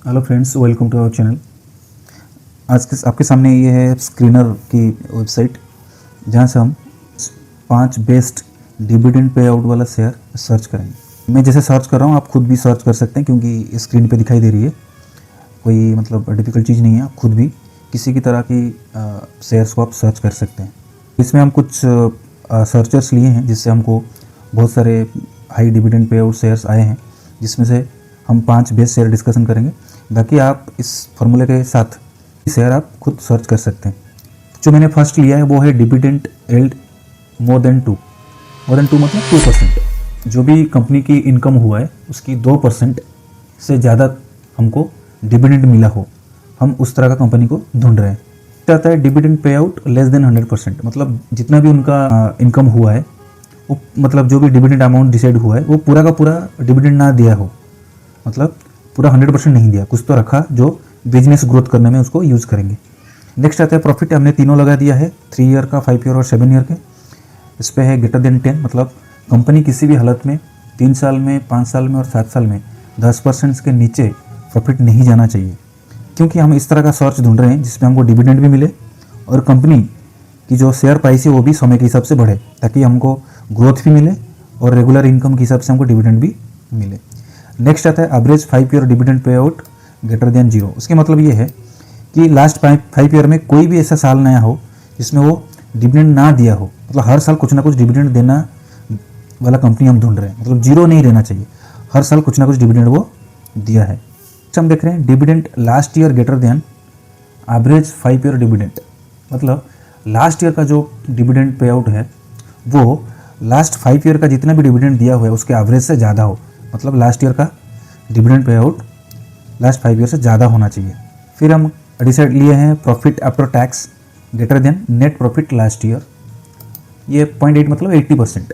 Hello friends, welcome to our channel. आज के आपके सामने ये है स्क्रीनर की वेबसाइट, जहाँ से हम 5 बेस्ट डिविडेंड पे आउट वाला शेयर सर्च करेंगे। मैं जैसे सर्च कर रहा हूँ आप खुद भी सर्च कर सकते हैं, क्योंकि स्क्रीन पे दिखाई दे रही है। कोई मतलब डिफ़िकल्ट चीज़ नहीं है, आप खुद भी किसी की तरह की शेयर्स को आप सर्च कर सकते हैं। इसमें हम कुछ सर्चर्स लिए हैं, जिससे हमको बहुत सारे high dividend pay out shares आए हैं, जिसमें से हम 5 बेस्ट शेयर डिस्कशन करेंगे। बाकी आप इस फॉर्मूले के साथ शेयर आप खुद सर्च कर सकते हैं। जो मैंने फर्स्ट लिया है वो है डिविडेंड यील्ड मोर देन 2 मतलब 2%। जो भी कंपनी की इनकम हुआ है उसकी 2% से ज़्यादा हमको डिविडेंड मिला हो, हम उस तरह का कंपनी को ढूंढ रहे हैं। चाहता है dividend pay out less than 100%, मतलब जितना भी उनका इनकम हुआ है वो, मतलब जो भी डिविडेंड अमाउंट डिसाइड हुआ है वो पूरा का पूरा डिविडेंड ना दिया हो, मतलब पूरा 100% नहीं दिया, कुछ तो रखा जो बिजनेस ग्रोथ करने में उसको यूज़ करेंगे। नेक्स्ट आता है प्रॉफिट। हमने तीनों लगा दिया है, 3 ईयर का, 5 ईयर और 7 ईयर के। इस पर है ग्रेटर देन 10, मतलब कंपनी किसी भी हालत में 3 साल में, 5 साल में और 7 साल में 10% के नीचे प्रॉफिट नहीं जाना चाहिए, क्योंकि हम इस तरह का सर्च ढूंढ रहे हैं जिसमें हमको डिविडेंड भी मिले और कंपनी की जो शेयर प्राइस है वो भी समय के हिसाब से बढ़े, ताकि हमको ग्रोथ भी मिले और रेगुलर इनकम के हिसाब से हमको डिविडेंड भी मिले। नेक्स्ट आता है average 5 year dividend pay out greater than 0। उसके मतलब ये है कि लास्ट 5 ईयर में कोई भी ऐसा साल नया हो जिसमें वो डिविडेंड ना दिया हो, मतलब हर साल कुछ ना कुछ डिविडेंड देना वाला कंपनी हम ढूंढ रहे हैं, मतलब 0 नहीं रहना चाहिए, हर साल कुछ ना कुछ डिविडेंड वो दिया है। हम देख रहे हैं dividend last year greater than average 5 year dividend, मतलब लास्ट ईयर का जो डिविडेंड पे आउट है वो लास्ट 5 ईयर का जितना भी डिविडेंड दिया हुआ है उसके एवरेज से ज़्यादा हो, मतलब लास्ट ईयर का dividend pay out last 5 year से ज़्यादा होना चाहिए। फिर हम डिसाइड लिए हैं profit after tax greater than net profit last year. ये 0.8 मतलब 80%।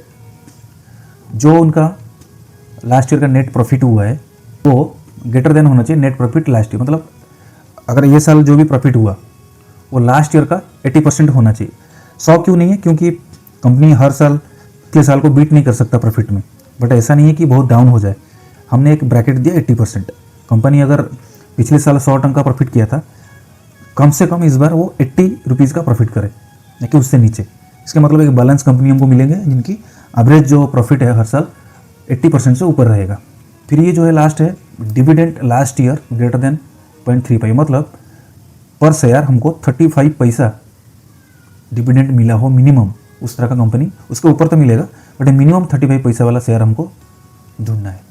जो उनका लास्ट ईयर का नेट प्रॉफिट हुआ है वो ग्रेटर देन होना चाहिए नेट प्रॉफिट लास्ट ईयर, मतलब अगर ये साल जो भी प्रॉफिट हुआ वो लास्ट ईयर का 80% होना चाहिए। 100 क्यों नहीं है, क्योंकि कंपनी हर साल के साल को बीट नहीं कर सकता प्रॉफिट में, बट ऐसा नहीं है कि बहुत डाउन हो जाए। हमने एक ब्रैकेट दिया 80%। कंपनी अगर पिछले साल 100 टन का प्रॉफिट किया था, कम से कम इस बार वो 80 रुपीज़ का प्रॉफिट करे, या कि उससे नीचे। इसका मतलब एक बैलेंस कंपनी हमको मिलेंगे जिनकी एवरेज जो प्रॉफिट है हर साल 80% से ऊपर रहेगा। फिर ये जो है लास्ट है dividend last year greater than 0.35, मतलब पर शेयर हमको 35 पैसा डिविडेंड मिला हो मिनिमम, उस तरह का कंपनी। उसके ऊपर तो मिलेगा बट मिनिमम 35 पैसा वाला शेयर हमको ढूंढना है।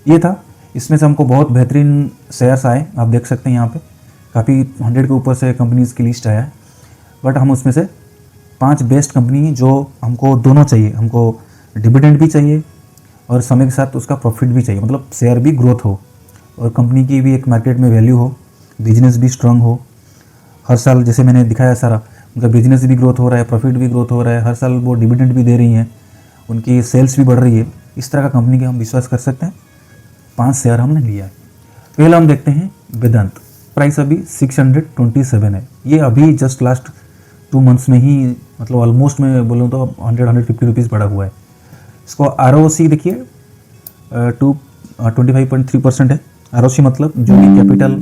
ये था, इसमें से हमको बहुत बेहतरीन शेयर्स आए, आप देख सकते हैं यहाँ पे काफ़ी 100 के ऊपर से कंपनीज़ की लिस्ट आया है, बट हम उसमें से 5 बेस्ट कंपनी जो हमको दोनों चाहिए, हमको डिविडेंड भी चाहिए और समय के साथ उसका प्रॉफिट भी चाहिए, मतलब शेयर भी ग्रोथ हो और कंपनी की भी एक मार्केट में वैल्यू हो, बिजनेस भी स्ट्रांग हो। हर साल जैसे मैंने दिखाया सारा, उनका बिजनेस भी ग्रोथ हो रहा है, प्रॉफिट भी ग्रोथ हो रहा है, हर साल वो डिविडेंड भी दे रही हैं, उनकी सेल्स भी बढ़ रही है। इस तरह का कंपनी के हम विश्वास कर सकते हैं। 5 शेयर हमने लिया है। पहला हम देखते हैं वेदांत। प्राइस अभी 627 है। ये अभी जस्ट लास्ट 2 मंथ्स में ही, मतलब ऑलमोस्ट मैं बोलूँ तो 100-150 रुपीज़ बढ़ा हुआ है। इसको ROC देखिए 25.3% है। ROC मतलब जो भी capital,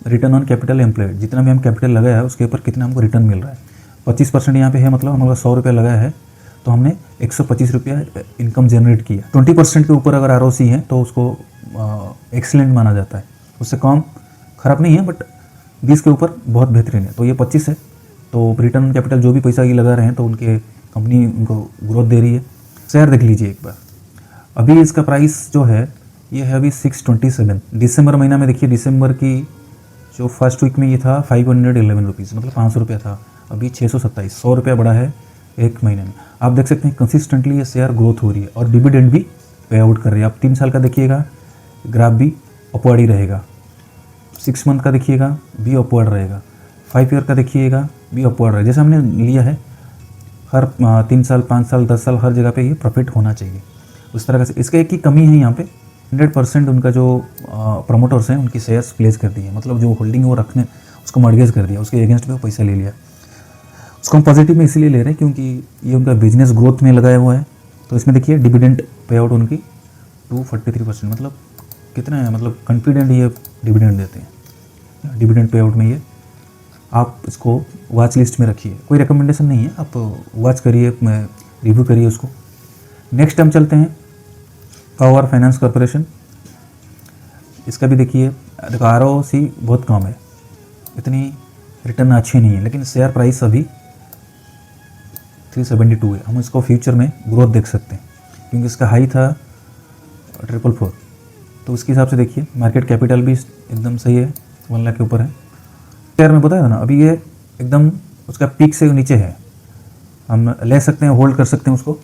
return on capital employed, जितना भी हम कैपिटल लगाया है उसके ऊपर कितना हमको रिटर्न मिल रहा है। 25% यहाँ पे है, मतलब हमारा 100 रुपया लगाया है तो हमने 125 रुपया इनकम जनरेट किया। 20% के ऊपर अगर ROC है तो उसको एक्सीलेंट माना जाता है, उससे कम ख़राब नहीं है, बट 20 के ऊपर बहुत बेहतरीन है। तो ये 25 है, तो रिटर्न ऑन कैपिटल जो भी पैसा ये लगा रहे हैं तो उनके कंपनी उनको ग्रोथ दे रही है। शेयर देख लीजिए एक बार। अभी इसका प्राइस जो है ये है अभी 627। दिसंबर महीना में देखिए, दिसंबर की जो फर्स्ट वीक में ये था 511 रुपीज़, मतलब 500 रुपया था। अभी 627, 100 रुपया बढ़ा है एक महीने में। आप देख सकते हैं कंसिस्टेंटली ये शेयर ग्रोथ हो रही है और डिविडेंड भी पे आउट कर रही है। आप 3 साल का देखिएगा ग्राफ भी अपवर्ड ही रहेगा, 6 मंथ का देखिएगा भी अपवर्ड रहेगा, 5 ईयर का देखिएगा भी अपवर्ड रहेगा। जैसे हमने लिया है हर 3 साल, 5 साल, 10 साल हर जगह पे ये प्रॉफिट होना चाहिए उस तरह का। इसका एक ही कमी है, यहाँ पे 100% उनका जो प्रमोटर्स हैं उनकी शेयर्स प्लेस कर दी है, मतलब जो होल्डिंग वो रखने उसको मॉर्गेज कर दिया, उसके अगेंस्ट में पैसा ले लिया। उसको हम पॉजिटिव में इसलिए ले रहे हैं क्योंकि ये उनका बिजनेस ग्रोथ में लगाया हुआ है। तो इसमें देखिए डिविडेंड पे आउट उनकी 243%, मतलब कितना है, मतलब कॉन्फिडेंट ये डिविडेंड देते हैं। डिविडेंड पे आउट में ये आप इसको वॉच लिस्ट में रखिए, कोई रिकमेंडेशन नहीं है, आप वॉच करिए, रिव्यू करिए उसको। नेक्स्ट हम चलते हैं पावर फाइनेंस कॉरपोरेशन। इसका भी देखिए, देखो ROC बहुत कम है, इतनी रिटर्न अच्छी नहीं है, लेकिन शेयर प्राइस अभी 372 है। हम इसको फ्यूचर में ग्रोथ देख सकते हैं क्योंकि इसका हाई था 444, तो उसके हिसाब से देखिए मार्केट कैपिटल भी एकदम सही है, 1 लाख के ऊपर है। शेयर में बताया था ना, अभी ये एकदम उसका पीक से नीचे है, हम ले सकते हैं, होल्ड कर सकते हैं उसको,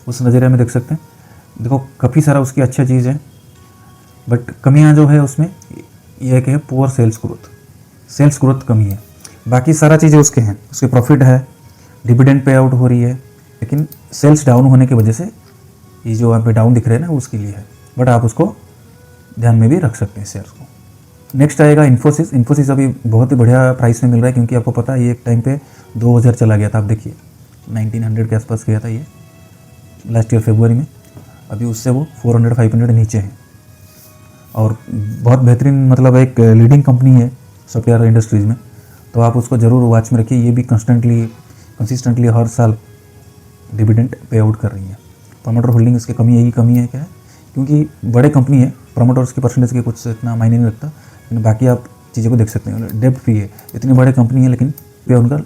उस नज़रिए में देख सकते हैं। देखो काफ़ी सारा उसकी अच्छा चीज़ है, बट कमियां जो है उसमें यह है कि पुअर सेल्स ग्रोथ कमी है। बाकी सारा चीज़ें उसके हैं, उसके प्रॉफिट है, डिविडेंड पे आउट हो रही है, लेकिन सेल्स डाउन होने की वजह से ये जो यहाँ पे डाउन दिख रहे हैं ना, उसके लिए है, बट आप उसको ध्यान में भी रख सकते हैं शेयर्स को। नेक्स्ट आएगा इन्फोसिस अभी बहुत ही बढ़िया प्राइस में मिल रहा है क्योंकि आपको पता है ये एक टाइम पे 2000 चला गया था, आप देखिए 1900 के आसपास गया था ये लास्ट ईयर फरवरी में, अभी उससे वो 400-500 नीचे है और बहुत बेहतरीन, मतलब एक लीडिंग कंपनी है सॉफ्टवेयर इंडस्ट्रीज़ में, तो आप उसको ज़रूर वॉच में रखिए। ये भी कंसिस्टेंटली हर साल डिविडेंड पे आउट कर रही है। प्रमोटर होल्डिंग इसकी कमी यही कमी है क्या है, क्योंकि बड़े कंपनी है, प्रमोटर्स की परसेंटेज के कुछ इतना मायने नहीं रखता, लेकिन बाकी आप चीज़ों को देख सकते हैं। डेब्ट फ्री है, इतनी बड़े कंपनी है लेकिन पे उनका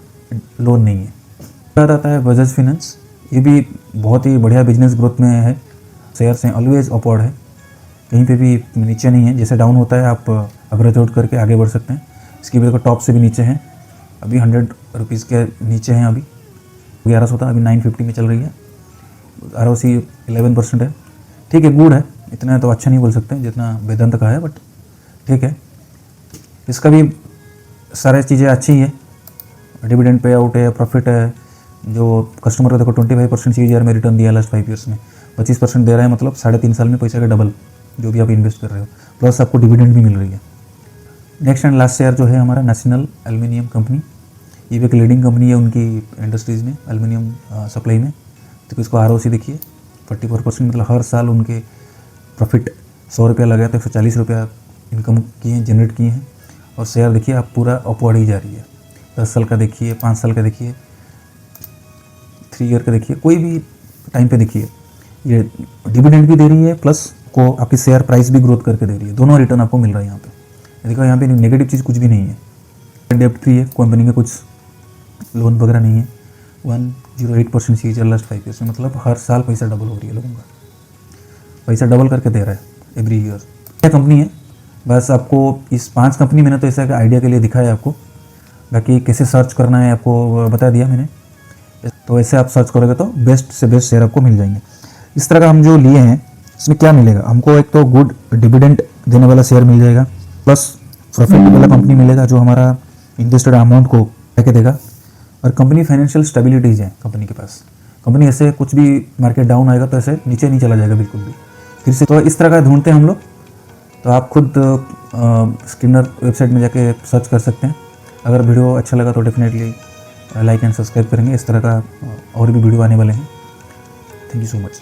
लोन नहीं है। बात आता है बजाज फाइनेंस, ये भी बहुत ही बढ़िया बिजनेस ग्रोथ में है, शेयर्स हैं ऑलवेज अपवर्ड है, कहीं पे भी नीचे नहीं है। जैसे डाउन होता है आप एवरेज आउट करके आगे बढ़ सकते हैं। इसकी वजह को टॉप से भी नीचे हैं, अभी 100 रुपीज़ के नीचे हैं, अभी 1100 था, अभी 950 में चल रही है। ROC 11% है, ठीक है, गुड है, इतना तो अच्छा नहीं बोल सकते जितना वेदांत का है, बट ठीक है। इसका भी सारे चीज़ें अच्छी ही है, डिविडेंड पे आउट है, प्रॉफिट है, जो कस्टमर को देखो 25% CAGR में रिटर्न दिया लास्ट 5 ईयर्स में, 25% दे रहा है, मतलब 3.5 साल में पैसा का डबल जो भी आप इन्वेस्ट कर रहे हो, प्लस आपको डिविडेंड भी मिल रही है। नेक्स्ट एंड लास्ट शेयर जो है हमारा नेशनल एल्युमिनियम कंपनी, ये भी एक लीडिंग कंपनी है उनकी इंडस्ट्रीज़ में, एल्युमिनियम सप्लाई में। तो इसको ROC देखिए 44%, मतलब हर साल उनके प्रॉफिट 100 रुपया लगाया तो 140 रुपया इनकम किए हैं, जनरेट किए हैं। और शेयर देखिए आप पूरा अपवर्ड ही जा रही है, 10 साल का देखिए, 5 साल का देखिए, 3 ईयर का देखिए, कोई भी टाइम पे देखिए, ये डिविडेंड भी दे रही है, प्लस को आपकी शेयर प्राइस भी ग्रोथ करके दे रही है, दोनों रिटर्न आपको मिल रहा है यहाँ पे। देखो यहाँ पे नेगेटिव चीज़ कुछ भी नहीं है, डेब्ट फ्री है, कंपनी का कुछ लोन वगैरह नहीं है, 108% CAGR लास्ट 5 ईयर्स में, मतलब हर साल पैसा डबल हो रही है, लोगों का पैसा डबल करके दे रहा है एवरी ईयर। क्या कंपनी है, बस आपको इस 5 कंपनी मैंने तो ऐसा एक आइडिया के लिए दिखाया आपको, बाकी कैसे सर्च करना है आपको बता दिया मैंने, तो ऐसे आप सर्च करोगे तो बेस्ट से बेस्ट शेयर आपको मिल जाएंगे। इस तरह का हम जो लिए हैं इसमें क्या मिलेगा हमको, एक तो गुड डिविडेंड देने वाला शेयर मिल जाएगा, प्लस प्रॉफिट वाला कंपनी मिलेगा जो हमारा इन्वेस्टेड अमाउंट को लेके देगा, और कंपनी फाइनेंशियल स्टेबिलिटीज़ है कंपनी के पास। कंपनी ऐसे कुछ भी मार्केट डाउन आएगा तो ऐसे नीचे नहीं चला जाएगा बिल्कुल भी फिर से। तो इस तरह का ढूंढते हैं हम लोग, तो आप खुद स्क्रीनर वेबसाइट में जाके सर्च कर सकते हैं। अगर वीडियो अच्छा लगा तो डेफिनेटली लाइक एंड सब्सक्राइब करेंगे, इस तरह का और भी वीडियो आने वाले हैं। Thank you so much.